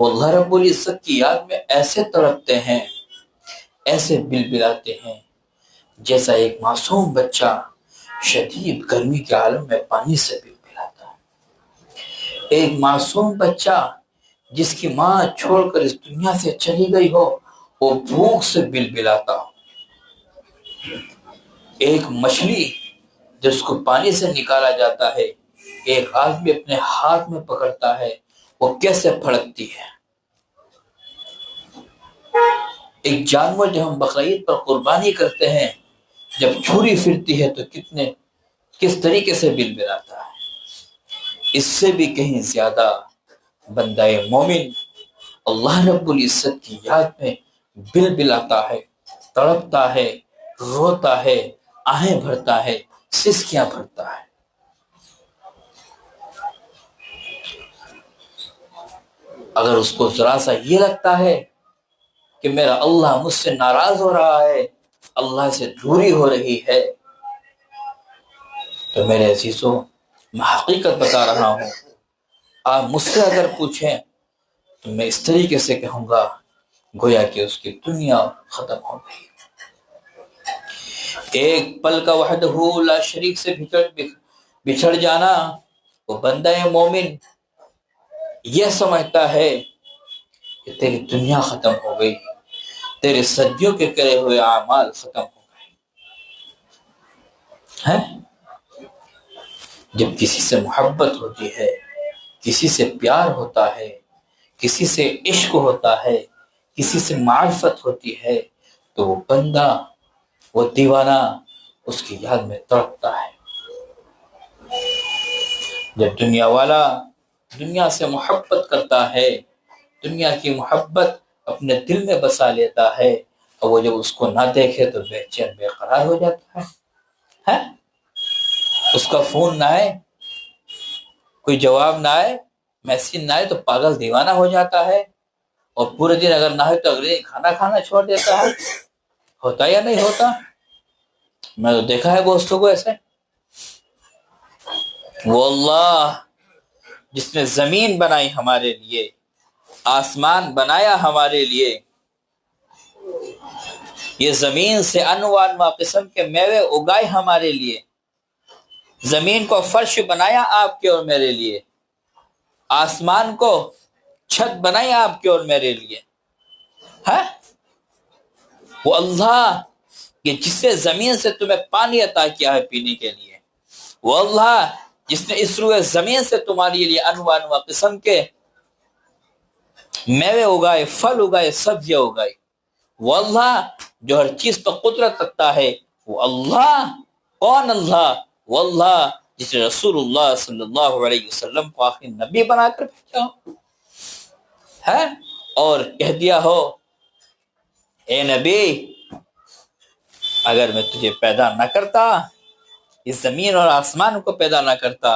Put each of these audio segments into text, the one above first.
وہ اللہ رب العزت کی یاد میں ایسے تڑپتے ہیں، ایسے بلبلاتے ہیں جیسا ایک معصوم بچہ شدید گرمی کے عالم میں پانی سے بلبلاتا ہے۔ ایک معصوم بچہ جس کی ماں چھوڑ کر اس دنیا سے چلی گئی ہو، وہ بھوک سے بلبلاتا ہو۔ ایک مچھلی جس کو پانی سے نکالا جاتا ہے، ایک آدمی اپنے ہاتھ میں پکڑتا ہے، وہ کیسے پھڑکتی ہے۔ ایک جانور جو ہم بقرعید پر قربانی کرتے ہیں، جب چھری پھرتی ہے تو کس طریقے سے بلبلاتا ہے۔ اس سے بھی کہیں زیادہ بندہ مومن اللہ رب العزت کی یاد میں بلبلاتا ہے، تڑپتا ہے، روتا ہے، آہیں بھرتا ہے، سسکیاں بھرتا ہے۔ اگر اس کو ذرا سا یہ لگتا ہے کہ میرا اللہ مجھ سے ناراض ہو رہا ہے، اللہ سے دوری ہو رہی ہے، تو میرے عزیزوں، میں حقیقت بتا رہا ہوں، آپ مجھ سے اگر پوچھیں تو میں اس طریقے سے کہوں گا گویا کہ اس کی دنیا ختم ہو گئی۔ ایک پل کا وحدہ لا شریک سے بچھڑ جانا، وہ بندہ مومن یہ سمجھتا ہے کہ تیری دنیا ختم ہو گئی، تیرے صدیوں کے کرے ہوئے اعمال ختم ہو گئے ہیں۔ جب کسی سے محبت ہوتی ہے، کسی سے پیار ہوتا ہے، کسی سے عشق ہوتا ہے، کسی سے معرفت ہوتی ہے، تو وہ بندہ، وہ دیوانہ اس کی یاد میں تڑپتا ہے۔ جب دنیا والا دنیا سے محبت کرتا ہے، دنیا کی محبت اپنے دل میں بسا لیتا ہے، اور وہ جب اس کو نہ دیکھے تو بے چین بے قرار ہو جاتا ہے۔ اس کا فون نہ آئے، کوئی جواب نہ آئے، میسج نہ آئے تو پاگل دیوانہ ہو جاتا ہے، اور پورے دن اگر نہ ہو تو اگلے دن کھانا کھانا چھوڑ دیتا ہے۔ ہوتا یا نہیں ہوتا؟ میں تو دیکھا ہے دوستوں کو ایسے۔ وہ اللہ جس نے زمین بنائی ہمارے لیے، آسمان بنایا ہمارے لیے، یہ زمین سے انواع قسم کے میوے اگائے ہمارے لیے، زمین کو فرش بنایا آپ کے اور میرے لیے، آسمان کو چھت بنائی آپ کے اور میرے لیے، ہاں؟ وہ اللہ کہ جس نے زمین سے تمہیں پانی عطا کیا ہے پینے کے لیے، وہ اللہ جس نے اس روئے زمین سے تمہارے لیے انواع قسم کے میوے اگائے، پھل اگائے، سبزیاں اگائی، وہ اللہ جو ہر چیز پر قدرت رکھتا ہے، وہ اللہ کون اللہ؟ وہ اللہ جس نے رسول اللہ صلی اللہ علیہ وسلم کو آخری نبی بنا کر بھیجا ہے، اور کہہ دیا ہو اے نبی اگر میں تجھے پیدا نہ کرتا، اس زمین اور آسمان کو پیدا نہ کرتا،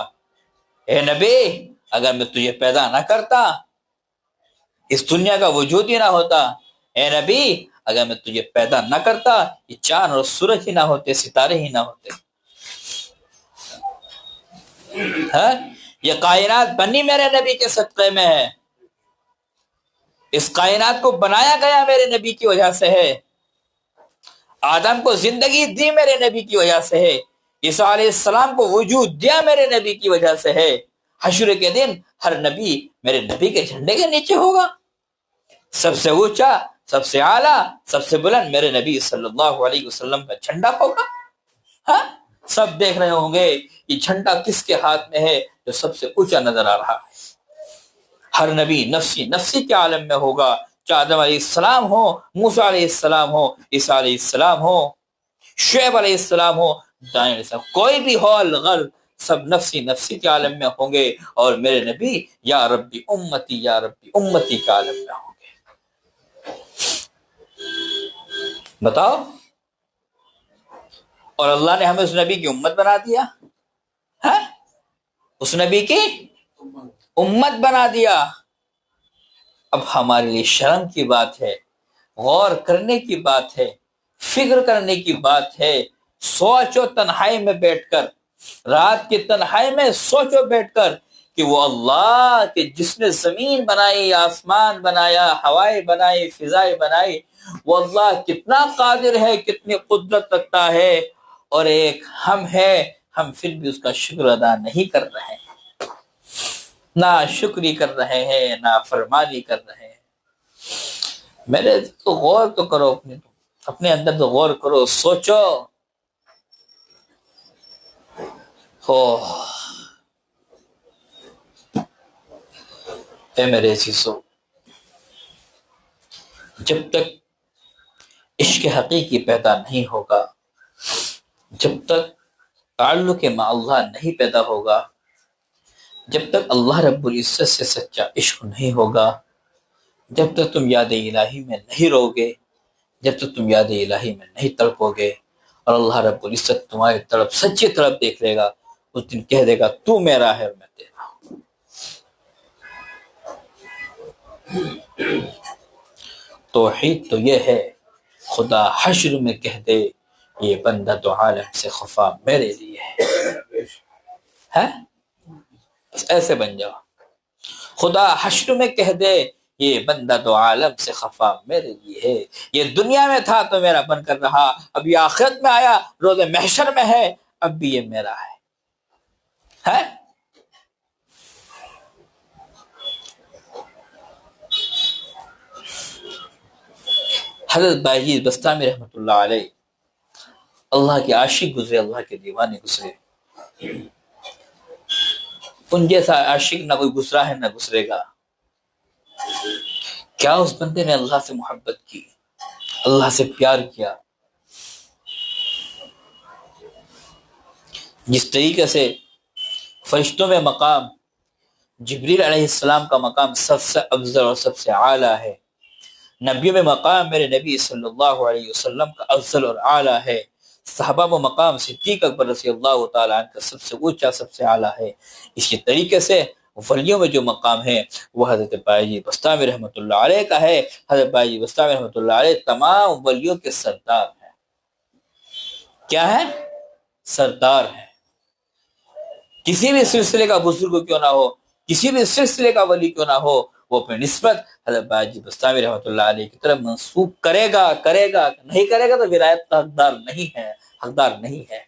اے نبی اگر میں تجھے پیدا نہ کرتا، اس دنیا کا وجود ہی نہ ہوتا، اے نبی اگر میں تجھے پیدا نہ کرتا، یہ چاند اور سورج ہی نہ ہوتے، ستارے ہی نہ ہوتے، یہ کائنات بنی میرے نبی کے صدقے میں ہے، اس کائنات کو بنایا گیا میرے نبی کی وجہ سے ہے، آدم کو زندگی دی میرے نبی کی وجہ سے ہے، عیسیٰ علیہ السلام کو وجود دیا میرے نبی کی وجہ سے ہے، حشر کے دن ہر نبی میرے نبی کے جھنڈے کے نیچے ہوگا، سب سے اونچا، سب سے اعلیٰ، سب سے بلند میرے نبی صلی اللہ علیہ وسلم کا جھنڈا ہوگا۔ ہاں، سب دیکھ رہے ہوں گے یہ جھنڈا کس کے ہاتھ میں ہے جو سب سے اونچا نظر آ رہا ہے۔ ہر نبی نفسی نفسی کے عالم میں ہوگا، چاہے آدم علیہ السلام ہو، موسیٰ علیہ السلام ہو، عیسیٰ علیہ السلام ہو، شعیب علیہ السلام ہو، دانیہ علیہ السلام، کوئی بھی ہو الغل، سب نفسی نفسی کے عالم میں ہوں گے، اور میرے نبی یا ربی امتی یا ربی امتی کے عالم میں ہوں گے۔ بتاؤ، اور اللہ نے ہمیں اس نبی کی امت بنا دیا ہے، اس نبی کی امت بنا دیا۔ اب ہمارے لیے شرم کی بات ہے، غور کرنے کی بات ہے، فکر کرنے کی بات ہے، سوچو تنہائی میں بیٹھ کر، رات کی تنہائی میں سوچو بیٹھ کر کہ وہ اللہ کہ جس نے زمین بنائی، آسمان بنایا، ہوائیں بنائی، فضائیں بنائی، وہ اللہ کتنا قادر ہے، کتنی قدرت رکھتا ہے، اور ایک ہم ہے، ہم پھر بھی اس کا شکر ادا نہیں کر رہے ہیں، نہ شکری کر رہے ہیں، نہ فرمانی کر رہے ہیں۔ میرے تو غور تو کرو، اپنے اندر تو غور کرو، سوچو۔ اے میرے عزیزو، جب تک عشق حقیقی پیدا نہیں ہوگا، جب تک تعلق مع اللہ نہیں پیدا ہوگا، جب تک اللہ رب العزت سے سچا عشق نہیں ہوگا، جب تک تم یاد الہی میں نہیں رو گے، جب تک تم یاد الہی میں نہیں تڑپو گے، اور اللہ رب العزت تمہاری طرف سچی طرف دیکھ لے گا، اس دن کہہ دے گا تو میرا ہے اور میں تیرا ہوں۔ توحید تو یہ ہے، خدا حشر میں کہہ دے یہ بندہ تو عالم سے خفا میرے لیے ہے، بس ایسے بن جاؤ، خدا حشر میں کہہ دے یہ بندہ تو عالم سے خفا میرے لیے ہے، یہ دنیا میں تھا تو میرا بن کر رہا، اب یہ آخرت میں آیا، روز محشر میں ہے، اب بھی یہ میرا ہے۔ حضرت بائیجیز بستامی رحمۃ اللہ علیہ، اللہ کے عاشق گزرے، اللہ کے دیوانے گزرے، ان جیسا عاشق نہ کوئی گزرا ہے نہ گزرے گا۔ کیا اس بندے نے اللہ سے محبت کی، اللہ سے پیار کیا، جس طریقے سے فرشتوں میں مقام جبریل علیہ السلام کا مقام سب سے افضل اور سب سے اعلیٰ ہے، نبیوں میں مقام میرے نبی صلی اللہ علیہ وسلم کا افضل اور اعلیٰ ہے، صحابہ میں مقام صدیق اکبر رضی اللہ تعالیٰ عنہ کا سب سے اونچا سب سے اعلیٰ ہے، اسی طریقے سے ولیوں میں جو مقام ہے وہ حضرت بائیجی بستامی رحمۃ اللہ علیہ کا ہے۔ حضرت بائیجی بستامی رحمۃ اللہ علیہ تمام ولیوں کے سردار ہیں۔ کیا ہے؟ سردار ہیں۔ کسی بھی سلسلے کا بزرگ کیوں نہ ہو، کسی بھی سلسلے کا ولی کیوں نہ ہو، وہ اپنی نسبت حضرت بائیجی بستامی رحمۃ اللہ علیہ کی طرف منسوب کرے گا، نہیں کرے گا تو ولایت کا حقدار نہیں ہے۔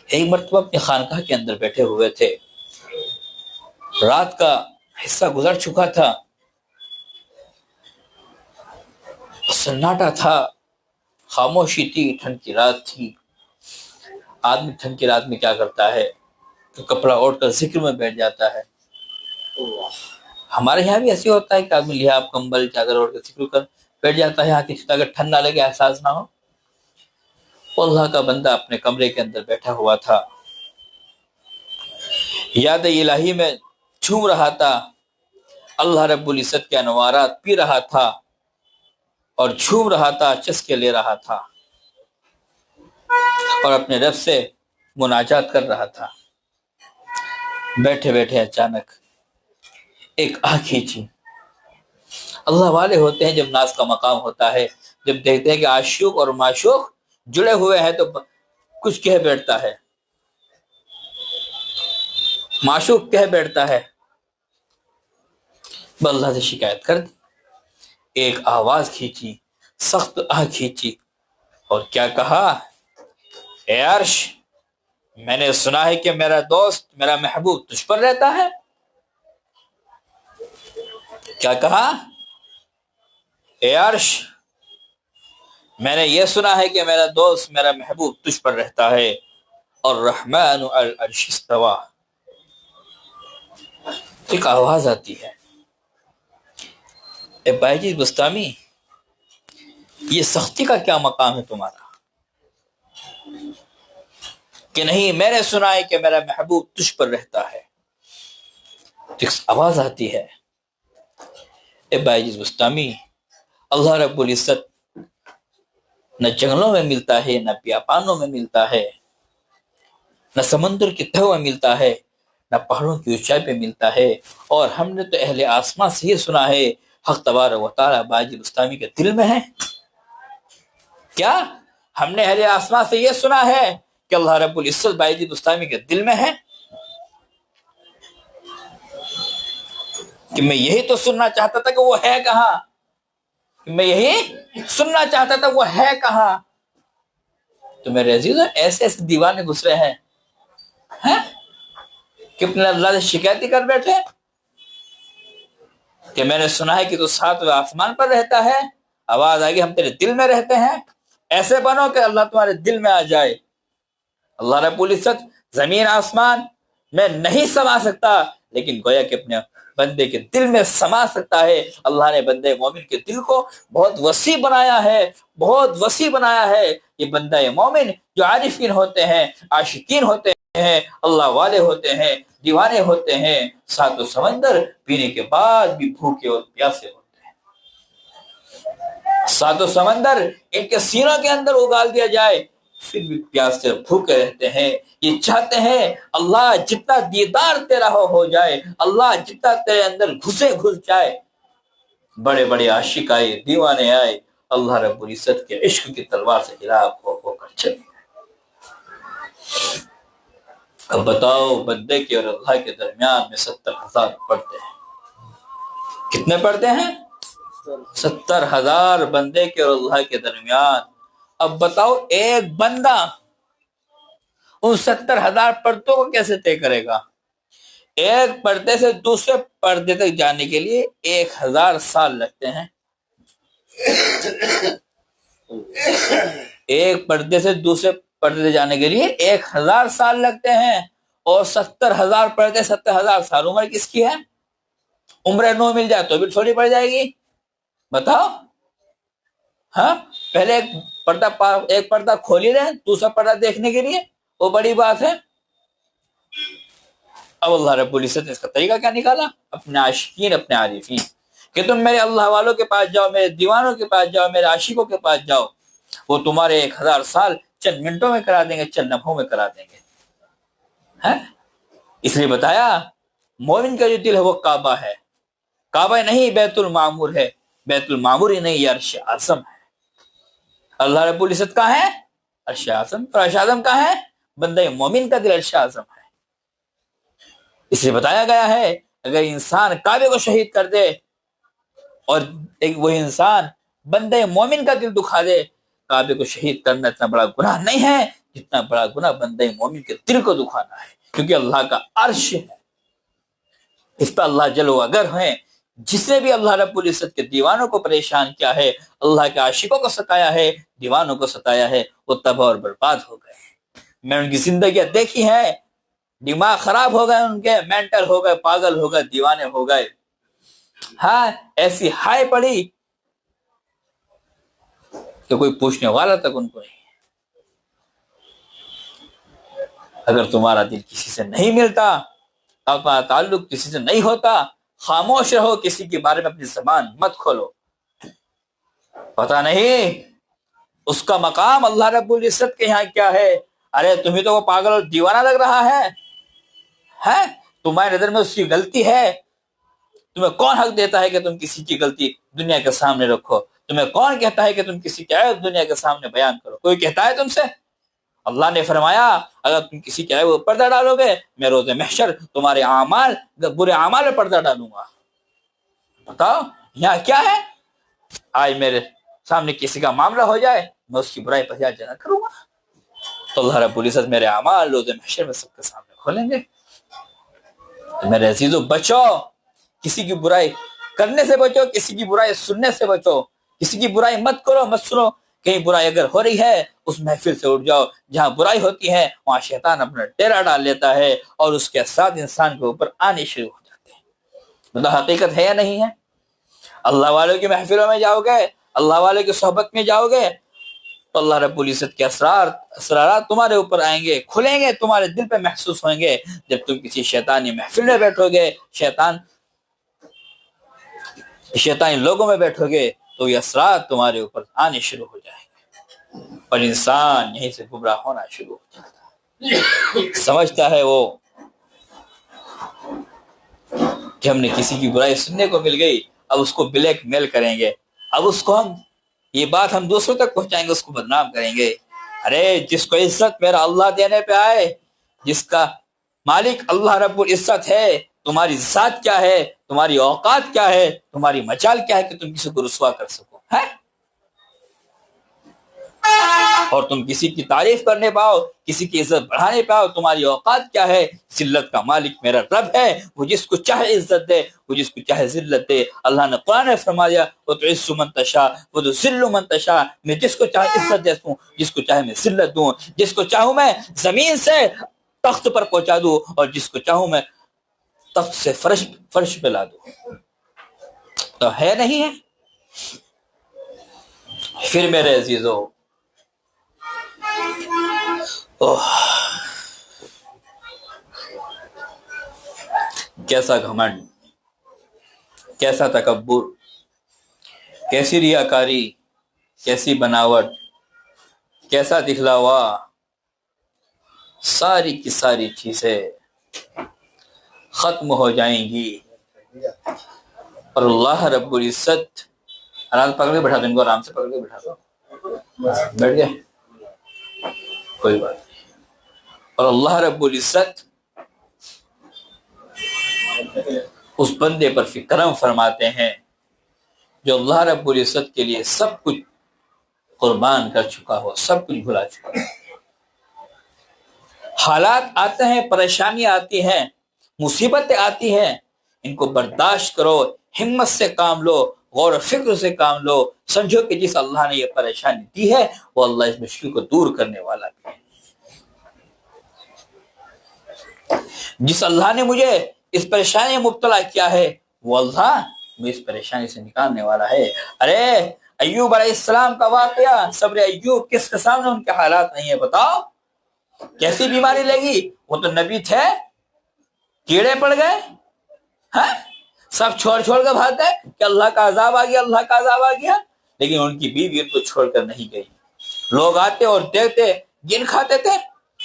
ایک مرتبہ اپنی خانقاہ کے اندر بیٹھے ہوئے تھے، رات کا حصہ گزر چکا تھا، سناٹا تھا، خاموشی تھی، ٹھنڈ کی رات تھی۔ آدمی ٹھنڈ کی رات میں کیا کرتا ہے تو کپڑا اوڑھ کر ذکر میں بیٹھ جاتا ہے۔ ہمارے یہاں بھی ایسے ہوتا ہے کہ آدمی لحاف کمبل چادر اوڑھ کر ذکر کر بیٹھ جاتا ہے، تاکہ ٹھنڈ نہ لگے، احساس نہ ہو۔ اللہ کا بندہ اپنے کمرے کے اندر بیٹھا ہوا تھا، یاد الہی میں جھوم رہا تھا، اللہ رب العزت کے انوارات پی رہا تھا اور جھوم رہا تھا، چسکے لے رہا تھا اور اپنے رب سے مناجات کر رہا تھا۔ بیٹھے بیٹھے اچانک ایک آہ کھینچی۔ اللہ والے ہوتے ہیں، جب ناز کا مقام ہوتا ہے، جب دیکھتے ہیں کہ عاشق اور معشوق جڑے ہوئے ہیں تو کچھ کہہ بیٹھتا ہے، معشوق کہہ بیٹھتا ہے، اللہ سے شکایت کر دی، ایک آواز کھینچی، سخت آہ کھینچی، اور کیا کہا؟ اے عرش، میں نے سنا ہے کہ میرا دوست، میرا محبوب تجھ پر رہتا ہے۔ کیا کہا؟ اے عرش، میں نے یہ سنا ہے کہ میرا دوست، میرا محبوب تجھ پر رہتا ہے، اور رحمن علی العرش استوی۔ ایک آواز آتی ہے، اے بائیجی بستامی، یہ سختی کا کیا مقام ہے تمہارا کہ نہیں میں نے سنا ہے کہ میرا محبوب تجھ پر رہتا ہے۔ ایک آواز آتی ہے، اے بائیجی بستامی، اللہ رب العزت نہ جنگلوں میں ملتا ہے، نہ بیابانوں میں ملتا ہے، نہ سمندر کی تہوں میں ملتا ہے، نہ پہاڑوں کی اونچائی پہ ملتا ہے، اور ہم نے تو اہل آسمان سے یہ سنا ہے حق تبارک و تعالیٰ بائیجی بستامی کے دل میں ہے۔ کیا ہم نے اہل آسمان سے یہ سنا ہے کہ اللہ رب العزت بایزید بستامی کے دل میں ہے؟ کہ میں یہی تو سننا چاہتا تھا کہ وہ ہے کہاں، کہ میں یہی سننا چاہتا تھا وہ ہے کہاں؟ تو میرے عزیزو ایسے ایسے دیوانے گزرے ہیں کہ اپنے اللہ سے شکایتی کر بیٹھے کہ میں نے سنا ہے کہ تو ساتویں آسمان پر رہتا ہے، آواز آ گئی ہم تیرے دل میں رہتے ہیں، ایسے بنو کہ اللہ تمہارے دل میں آ جائے۔ اللہ رب العزت زمین آسمان میں نہیں سما سکتا، لیکن گویا کہ اپنے بندے کے دل میں سما سکتا ہے۔ اللہ نے بندے مومن کے دل کو بہت وسیع بنایا ہے، بہت وسیع بنایا ہے۔ یہ بندہ مومن جو عارفین ہوتے ہیں، عاشقین ہوتے ہیں، اللہ والے ہوتے ہیں، دیوانے ہوتے ہیں، ساتوں سمندر پینے کے بعد بھی بھوکے اور پیاسے ہوتے ہیں۔ ساتوں سمندر ان کے سینوں کے اندر اگال دیا جائے، پھر بھی پیاس سے بھوکے رہتے ہیں۔ یہ چاہتے ہیں اللہ جتنا دیدار تیرا ہو جائے، اللہ جتنا تیرے اندر گھس جائے۔ بڑے بڑے عاشق آئے، دیوانے آئے، اللہ رب العزت کے عشق کی تلوار سے ہلاک ہو کر چلے گئے۔ اب بتاؤ بندے کے اور اللہ کے درمیان میں 70,000 پڑھتے ہیں، کتنے پڑھتے ہیں؟ 70,000 بندے کے اور اللہ کے درمیان۔ اب بتاؤ ایک بندہ ان 70,000 پردوں کو کیسے طے کرے گا؟ ایک پردے سے دوسرے پردے تک جانے کے لیے 1,000 سال لگتے ہیں۔ ایک پردے سے دوسرے پردے جانے کے لیے 1,000 سال لگتے ہیں، اور 70,000 پردے، 70,000 سال۔ عمر کس کی ہے؟ عمر نو مل جائے تو بھی چھوٹی پڑ جائے گی، بتاؤ۔ ہاں پہلے ایک پردہ کھولی دیں دوسرا پردہ دیکھنے کے لیے، وہ بڑی بات ہے۔ اب اللہ رب العزت نے اس کا طریقہ کیا نکالا؟ اپنے عاشقین، اپنے عارفین، کہ تم میرے اللہ والوں کے پاس جاؤ، میرے دیوانوں کے پاس جاؤ، میرے عاشقوں کے پاس جاؤ، وہ تمہارے 1,000 سال چند منٹوں میں کرا دیں گے، چند لمحوں میں کرا دیں گے۔ اس لیے بتایا مومن کا جو دل ہے وہ کعبہ ہے، کعبہ نہیں بیت المعمور ہے، بیت المعمور ہی نہیں، یہ عرش اعظم ہے۔ اللہ رب العزت کا ہے عرش اعظم، اور عرش اعظم کا ہے بندہ مومن کا دل، عرش اعظم ہے۔ اس لیے بتایا گیا ہے اگر انسان کعبے کو شہید کر دے اور وہ انسان بندے مومن کا دل دکھا دے، کعبے کو شہید کرنا اتنا بڑا گناہ نہیں ہے جتنا بڑا گناہ بندے مومن کے دل کو دکھانا ہے، کیونکہ اللہ کا عرش ہے، اس پہ اللہ جل و اگر ہیں۔ جس نے بھی اللہ رب العزت کے دیوانوں کو پریشان کیا ہے، اللہ کے عاشقوں کو ستایا ہے، دیوانوں کو ستایا ہے، وہ تباہ اور برباد ہو گئے۔ میں ان کی زندگیاں دیکھی ہیں، دماغ خراب ہو گئے، ان کے مینٹل ہو گئے، پاگل ہو گئے، دیوانے ہو گئے۔ ہاں ایسی ہائے پڑی کہ کوئی پوچھنے والا تک ان کو نہیں۔ اگر تمہارا دل کسی سے نہیں ملتا، اپنا تعلق کسی سے نہیں ہوتا، خاموش رہو، کسی کے بارے میں اپنی زبان مت کھولو۔ پتہ نہیں اس کا مقام اللہ رب العزت کے یہاں کیا ہے۔ ارے تمہیں تو وہ پاگل اور دیوانہ لگ رہا ہے، تمہاری نظر میں اس کی غلطی ہے، تمہیں کون حق دیتا ہے کہ تم کسی کی غلطی دنیا کے سامنے رکھو؟ تمہیں کون کہتا ہے کہ تم کسی کی عیب دنیا کے سامنے بیان کرو؟ کوئی کہتا ہے تم سے؟ اللہ نے فرمایا اگر تم کسی کے عیب پر پردہ ڈالو گے، میں روز محشر تمہارے اعمال، برے اعمال میں پردہ ڈالوں گا۔ بتاؤ یہاں کیا ہے؟ آج میرے سامنے کسی کا معاملہ ہو جائے، میں اس کی برائی پر جانا کروں گا، تو اللہ رب العزت میرے اعمال روز محشر میں سب کے سامنے کھولیں گے۔ میرے عزیزو بچو، کسی کی برائی کرنے سے بچو، کسی کی برائی سننے سے بچو، کسی کی برائی مت کرو، مت سنو۔ کہیں برائی اگر ہو رہی ہے اس محفل سے اٹھ جاؤ، جہاں برائی ہوتی ہے وہاں شیطان اپنا ڈیرا ڈال لیتا ہے اور اس کے ساتھ انسان کے اوپر آنے شروع ہو جاتے ہیں۔ مطلب حقیقت ہے یا نہیں ہے؟ اللہ والوں کی محفلوں میں جاؤ گے، اللہ والوں کی صحبت میں جاؤ گے تو اللہ رب العزت کے اسرارات تمہارے اوپر آئیں گے، کھلیں گے، تمہارے دل پہ محسوس ہوئیں گے۔ جب تم کسی شیطانی محفل میں بیٹھو گے، شیطانی لوگوں میں بیٹھو گے تو یہ اسرار تمہارے اوپر آنے شروع ہو جائیں گے، اور انسان یہیں سے گمراہ ہونا شروع ہو جاتا ہے۔ سمجھتا ہے وہ کہ ہم نے کسی کی برائی سننے کو مل گئی، اب اس کو بلیک میل کریں گے، اب اس کو یہ بات ہم دوسروں تک پہنچائیں گے، اس کو بدنام کریں گے۔ ارے جس کو عزت میرا اللہ دینے پہ آئے، جس کا مالک اللہ رب العزت ہے، تمہاری ذات کیا ہے، تمہاری اوقات کیا ہے، تمہاری مجال کیا ہے کہ تم کسی کو رسوا کر سکو ہے؟ اور تم کسی کی تعریف کرنے پاؤ، کسی کی عزت بڑھانے پاؤ، تمہاری اوقات کیا ہے؟ ذلت کا مالک میرا رب ہے، وہ جس کو چاہے عزت دے، وہ جس کو چاہے ذلت دے۔ اللہ نے قرآن میں فرما دیا وَتُعِزُّ مَن تَشَاءُ وَتُذِلُّ مَن تَشَاءُ، میں جس کو چاہے عزت دے دوں، جس کو چاہے میں ذلت دوں، جس کو چاہوں میں زمین سے تخت پر پہنچا دوں، اور جس کو چاہوں میں تخت سے فرش پہ لا دوں۔ تو ہے نہیں ہے؟ پھر میرے عزیزو، کیسا گھمنڈ، کیسا تکبر، کیسی ریاکاری، کیسی بناوٹ، کیسا دکھلاوا، ساری کی ساری چیزیں ختم ہو جائیں گی، اور اللہ رب العزت آرام پکڑ کے بٹھا دو، ان کو آرام سے پکڑ کے بٹھا دو، بیٹھ گئے کوئی بات نہیں۔ اور اللہ رب العزت اس بندے پر کرم فرماتے ہیں جو اللہ رب العزت کے لیے سب کچھ قربان کر چکا ہو، سب کچھ بھلا چکا ہو۔ حالات آتے ہیں، پریشانیاں آتی ہیں، مصیبتیں آتی ہیں، ان کو برداشت کرو، ہمت سے کام لو، غور و فکر سے کام لو، سمجھو کہ جس اللہ نے یہ پریشانی دی ہے وہ اللہ اس مشکل کو دور کرنے والا بھی ہے۔ جس اللہ نے مجھے اس پریشانی میں مبتلا کیا ہے وہ اللہ مجھے اس پریشانی سے نکالنے والا ہے۔ ارے ایوب علیہ السلام کا واقعہ، صبر ایوب، کس کے سامنے ان کے حالات نہیں ہیں بتاؤ؟ کیسی بیماری لگی؟ وہ تو نبی تھے، کیڑے پڑ گئے، ہاں سب چھوڑ کے بھاگتے کہ اللہ کا عذاب آ گیا، اللہ کا عذاب آ گیا، لیکن ان کی بیوی ان کو چھوڑ کر نہیں گئی۔ لوگ آتے اور دیکھتے، گن کھاتے تھے۔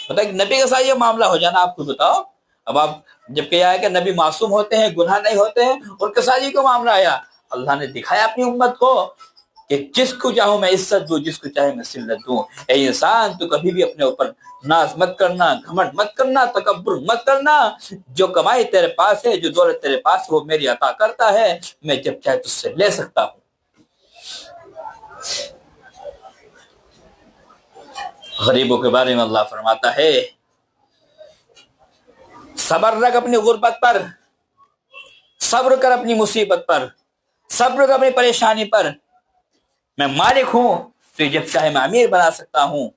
بتا کہ نبی کے ساتھ یہ معاملہ ہو جانا، آپ کو بتاؤ۔ اب آپ جب کہ آیا کہ نبی معصوم ہوتے ہیں، گناہ نہیں ہوتے ہیں، ان کے ساتھ یہ کو معاملہ آیا۔ اللہ نے دکھایا اپنی امت کو کہ جس کو چاہوں میں عزت دوں، جس کو چاہے میں ذلت دوں۔ اے انسان، تو کبھی بھی اپنے اوپر ناز مت کرنا، گھمنڈ مت کرنا، تکبر مت کرنا۔ جو کمائی تیرے پاس ہے، جو دولت تیرے پاس ہے، وہ میری عطا کرتا ہے، میں جب چاہے تجھ سے لے سکتا ہوں۔ غریبوں کے بارے میں اللہ فرماتا ہے صبر رکھ اپنی غربت پر، صبر کر اپنی مصیبت پر، صبر کر اپنی پریشانی پر۔ میں مالک ہوں، تو جب چاہے میں امیر بنا سکتا ہوں۔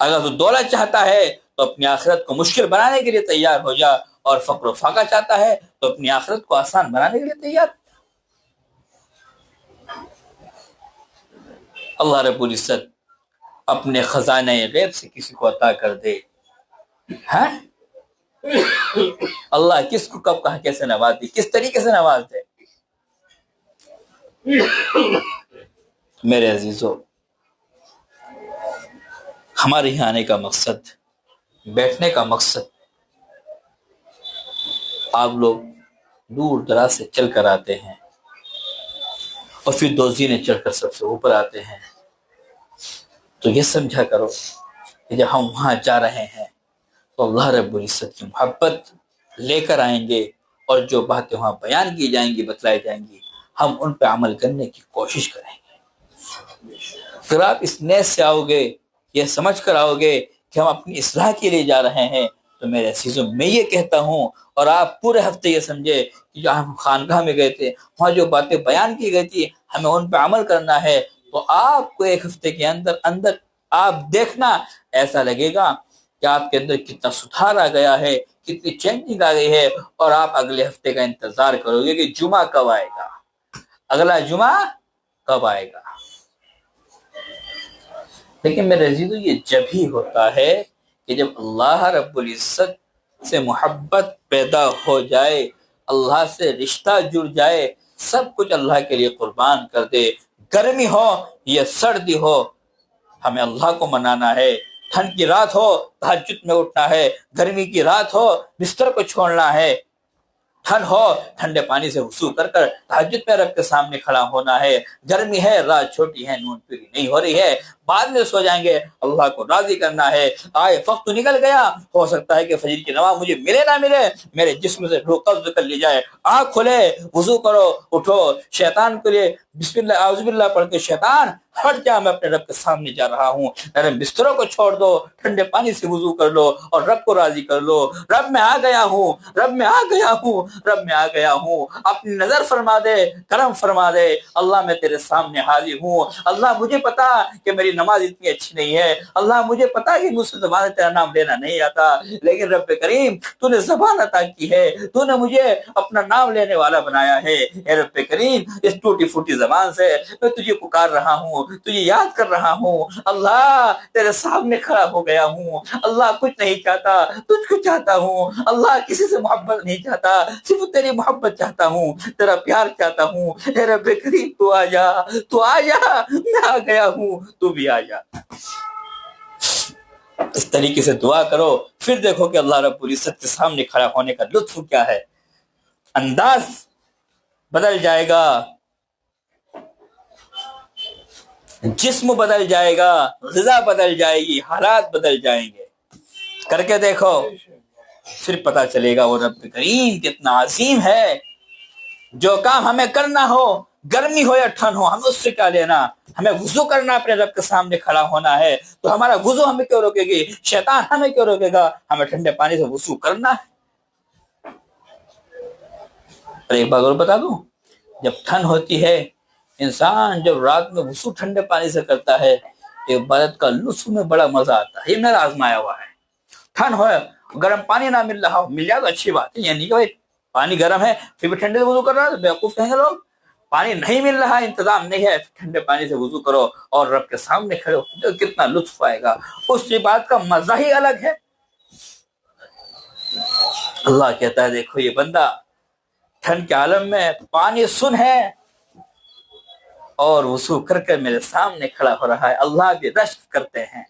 اگر تو دولت چاہتا ہے تو اپنی آخرت کو مشکل بنانے کے لیے تیار ہو جا، اور فقر و فاقہ چاہتا ہے تو اپنی آخرت کو آسان بنانے کے لیے تیار۔ اللہ رب العزت اپنے خزانہ غیب سے کسی کو عطا کر دے، ہاں اللہ کس کو کب کہاں کیسے نواز دے، کس طریقے سے نواز دے۔ میرے عزیزو، ہمارے یہاں آنے کا مقصد، بیٹھنے کا مقصد، آپ لوگ دور دراز سے چل کر آتے ہیں اور پھر دو زینے چڑھ کر سب سے اوپر آتے ہیں، تو یہ سمجھا کرو کہ جب ہم وہاں جا رہے ہیں تو اللہ رب العزت کی محبت لے کر آئیں گے، اور جو باتیں وہاں بیان کی جائیں گی، بتلائی جائیں گی، ہم ان پہ عمل کرنے کی کوشش کریں گے۔ پھر آپ اس نیت سے آؤ گے، یہ سمجھ کر آؤ گے کہ ہم اپنی اصلاح کے لیے جا رہے ہیں، تو میرے عزیزوں میں یہ کہتا ہوں، اور آپ پورے ہفتے یہ سمجھے کہ جو ہم خانقاہ میں گئے تھے، وہاں جو باتیں بیان کی گئی تھی ہمیں ان پہ عمل کرنا ہے، تو آپ کو ایک ہفتے کے اندر آپ دیکھنا، ایسا لگے گا کہ آپ کے اندر کتنا سدھار آ گیا ہے، کتنی چینجنگ آ گئی ہے، اور آپ اگلے ہفتے کا انتظار کرو گے کہ جمعہ کب آئے گا، اگلا جمعہ کب آئے گا۔ لیکن میرے عزیزو، یہ جب ہی ہوتا ہے کہ جب اللہ رب العزت سے محبت پیدا ہو جائے، اللہ سے رشتہ جڑ جائے، سب کچھ اللہ کے لیے قربان کر دے، گرمی ہو یا سردی ہو، ہمیں اللہ کو منانا ہے۔ ٹھنڈ کی رات ہو تہجد میں اٹھنا ہے، گرمی کی رات ہو بستر کو چھوڑنا ہے، ٹھنڈ ہو ٹھنڈے پانی سے وضو کر کر تہجد میں رب کے سامنے کھڑا ہونا ہے. گرمی ہے رات چھوٹی ہے نیند پوری نہیں ہو رہی ہے بعد میں سو جائیں گے اللہ کو راضی کرنا ہے. آئے وقت تو نکل گیا ہو سکتا ہے کہ فجر کی نماز مجھے ملے نہ ملے میرے جسم سے روح قبض کر لی جائے. آنکھ کھلے وضو کرو اٹھو شیطان کے لیے بسم اللہ اعوذ باللہ پڑھ کے شیطان ہٹ جا میں اپنے رب کے سامنے جا رہا ہوں. نرم بستروں کو چھوڑ دو ٹھنڈے پانی سے وضو کر لو اور رب کو راضی کر لو. رب میں آ گیا ہوں رب میں آ گیا ہوں رب میں آ گیا ہوں. اپنی نظر فرما دے کرم فرما دے اللہ میں تیرے سامنے حاضر ہوں. اللہ مجھے پتا کہ میری نماز اتنی اچھی نہیں ہے اللہ مجھے پتا کہ مجھ سے زبان تیرا نام لینا نہیں آتا لیکن رب کریم تو نے زبان عطا کی ہے تو نے مجھے اپنا نام لینے والا بنایا ہے. اے رب کریم اس ٹوٹی پھوٹی زبان سے میں تجھے پکار رہا ہوں تجھے یاد کر رہا ہوں. اللہ تیرے سامنے کھڑا ہو گیا ہوں. اللہ کچھ نہیں چاہتا تجھ کو چاہتا ہوں. اللہ کسی سے محبت نہیں چاہتا صرف تیری محبت چاہتا ہوں تیرا پیار چاہتا ہوں. اے رب کریم تو آ جا میں آ گیا ہوں تو بھی آ جا. اس طریقے سے دعا کرو پھر دیکھو کہ اللہ رب العزت کے سامنے کھڑا ہونے کا لطف کیا ہے. انداز بدل جائے گا جسم بدل جائے گا غذا بدل جائے گی حالات بدل جائیں گے. کر کے دیکھو پھر پتا چلے گا وہ رب کریم کتنا عظیم ہے. جو کام ہمیں کرنا ہو گرمی ہو یا ٹھنڈ ہو ہمیں اس سے کیا لینا. ہمیں وضو کرنا اپنے رب کے سامنے کھڑا ہونا ہے تو ہمارا وضو ہمیں کیوں روکے گی شیطان ہمیں کیوں روکے گا. ہمیں ٹھنڈے پانی سے وضو کرنا ہے. اور ایک بات اور بتا دوں جب ٹھنڈ ہوتی ہے انسان جب رات میں وضو ٹھنڈے پانی سے کرتا ہے عبادت کا لطف میں بڑا مزہ آتا ہے. یہ میرا آزمایا ہوا ہے. ٹھنڈ ہو گرم پانی نہ مل رہا ہو مل جائے تو اچھی بات ہے. یعنی کہ پانی گرم ہے پھر بھی ٹھنڈے سے وضو کر رہا ہے بیوقوف کہیں گے لوگ. پانی نہیں مل رہا انتظام نہیں ہے ٹھنڈے پانی سے وضو کرو اور رب کے سامنے کھڑے ہو کتنا لطف آئے گا. اس بات کا مزہ ہی الگ ہے. اللہ کہتا ہے دیکھو یہ بندہ ٹھنڈ کے عالم میں پانی سن ہے اور وضو کر کے میرے سامنے کھڑا ہو رہا ہے. اللہ بھی رشک کرتے ہیں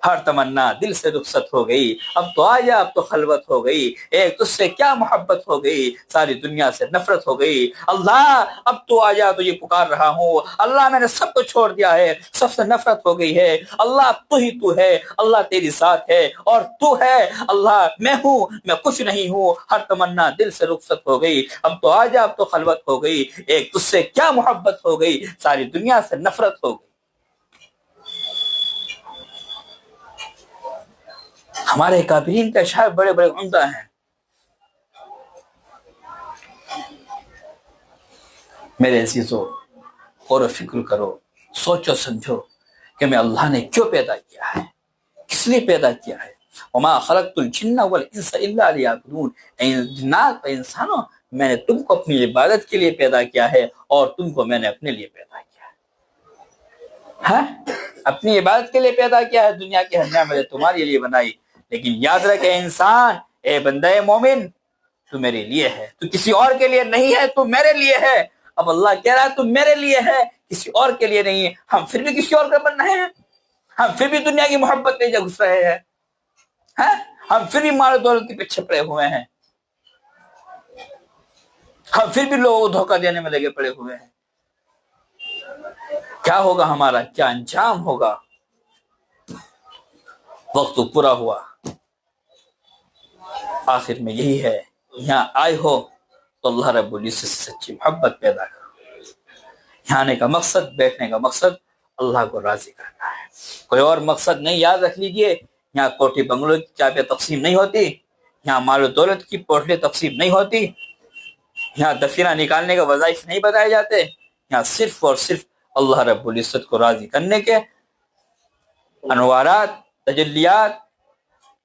ہر تمنا دل سے رخصت ہو گئی. اب تو آجا اب تو خلوت ہو گئی. ایک تجھ سے کیا محبت ہو گئی ساری دنیا سے نفرت ہو گئی. اللہ اب تو آجا تو یہ پکار رہا ہوں. اللہ میں نے سب کو چھوڑ دیا ہے سب سے نفرت ہو گئی ہے. اللہ تو ہی تو ہے اللہ تیری ذات ہے اور تو ہے. اللہ میں ہوں میں کچھ نہیں ہوں. ہر تمنا دل سے رخصت ہو گئی. اب تو آجا اب تو خلوت ہو گئی. ایک تجھ سے کیا محبت ہو گئی ساری دنیا سے نفرت ہو گئی. ہمارے کافرین کا اشعار بڑے بڑے عمدہ ہیں. میرے عزیزو غور و فکر کرو سوچو سمجھو کہ میں اللہ نے کیوں پیدا کیا ہے کس لیے پیدا کیا ہے. وما خلقت الجن والانس الا لیعبدون. جنات و انسانوں میں نے تم کو اپنی عبادت کے لیے پیدا کیا ہے اور تم کو میں نے اپنے لیے پیدا کیا ہے. ہاں اپنی عبادت کے لیے پیدا کیا ہے. دنیا کی ہر نعمت تمہارے لیے بنائی لیکن یاد رکھے انسان اے بندہ مومن تو میرے لیے ہے تو کسی اور کے لیے نہیں ہے تو میرے لیے ہے. اب اللہ کہہ رہا ہے تو میرے لیے ہے کسی اور کے لیے نہیں ہے. ہم پھر بھی کسی اور کا بن رہے ہیں. ہم پھر بھی دنیا کی محبت میں گھس رہے ہیں. ہم پھر بھی مال و دولت کے پیچھے پڑے ہوئے ہیں. ہم پھر بھی لوگوں کو دھوکہ دینے میں لگے پڑے ہوئے ہیں. کیا ہوگا ہمارا کیا انجام ہوگا. وقت تو پورا ہوا. آخر میں یہی ہے یہاں آئے ہو تو اللہ رب العزت سے سچی محبت پیدا کرو. یہاں آنے کا مقصد بیٹھنے کا مقصد اللہ کو راضی کرنا ہے. کوئی اور مقصد نہیں. یاد رکھ لیجئے یہاں کوٹھی بنگلوں کی چابیاں تقسیم نہیں ہوتی. یہاں مال و دولت کی پوٹلیں تقسیم نہیں ہوتی. یہاں دفینہ نکالنے کا وظائف نہیں بتائے جاتے. یہاں صرف اور صرف اللہ رب العزت کو راضی کرنے کے انوارات تجلیات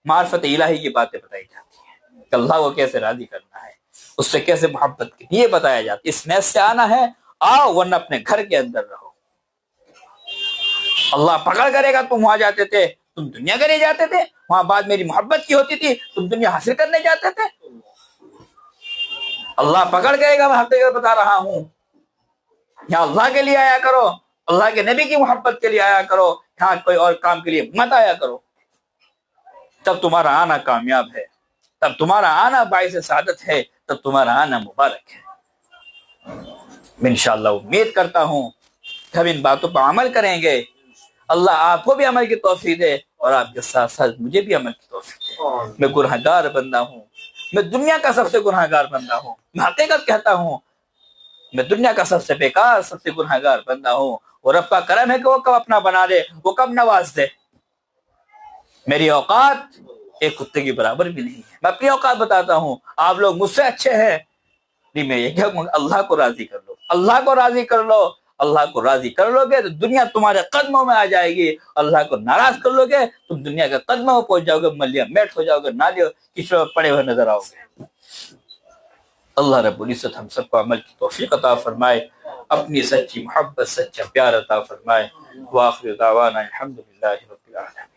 معرفت الہی کی باتیں بتائی جاتی ہیں کہ اللہ کو کیسے راضی کرنا ہے اس سے کیسے محبت کی یہ بتایا جاتا ہے. اس نیت سے آنا ہے آؤ ورنہ اپنے گھر کے اندر رہو. اللہ پکڑ کرے گا تم وہاں جاتے تھے تم دنیا کے لیے جاتے تھے. وہاں بات میری محبت کی ہوتی تھی تم دنیا حاصل کرنے جاتے تھے. اللہ پکڑ کرے گا میں حقیقت بتا رہا ہوں. یہاں اللہ کے لیے آیا کرو اللہ کے نبی کی محبت کے لیے آیا کرو. یہاں کوئی اور کام کے لیے مت آیا کرو. تب تمہارا آنا کامیاب ہے. تب تمہارا آنا باعث سعادت ہے. تب تمہارا آنا مبارک ہے۔ میں انشاءاللہ امید کرتا ہوں کہ ہم ان باتوں پر عمل کریں گے، اللہ آپ کو بھی عمل کی توفیق دے اور آپ کے ساتھ ساتھ مجھے بھی عمل کی توفیق دے۔ میں گنہگار بندہ ہوں، میں دنیا کا سب سے گنہگار بندہ ہوں، میں حقیقت کہتا ہوں، میں دنیا کا سب سے بیکار، سب سے گنہگار بندہ ہوں، اور رب کا کرم ہے کہ وہ کب اپنا بنا دے، وہ کب نواز دے۔ میری اوقات ایک کتے کی برابر بھی نہیں ہے، میں اپنی اوقات بتاتا ہوں، آپ لوگ مجھ سے اچھے ہیں، نہیں میں یہ کہ اللہ کو راضی کر لو، اللہ کو راضی کر لو، اللہ کو راضی کر لو گے تو دنیا تمہارے قدموں میں آ جائے گی، اللہ کو ناراض کر لو گے تم دنیا کے قدموں میں پہنچ جاؤ گے، ملیا میٹ ہو جاؤ گے، نالیوں کچروں میں پڑے ہوئے نظر آؤ گے۔ اللہ رب العزت ہم سب کو عمل کی توفیق عطا فرمائے، اپنی سچی محبت سچا پیار عطا فرمائے۔ وآخر دعوانا الحمدللہ رب العالمین۔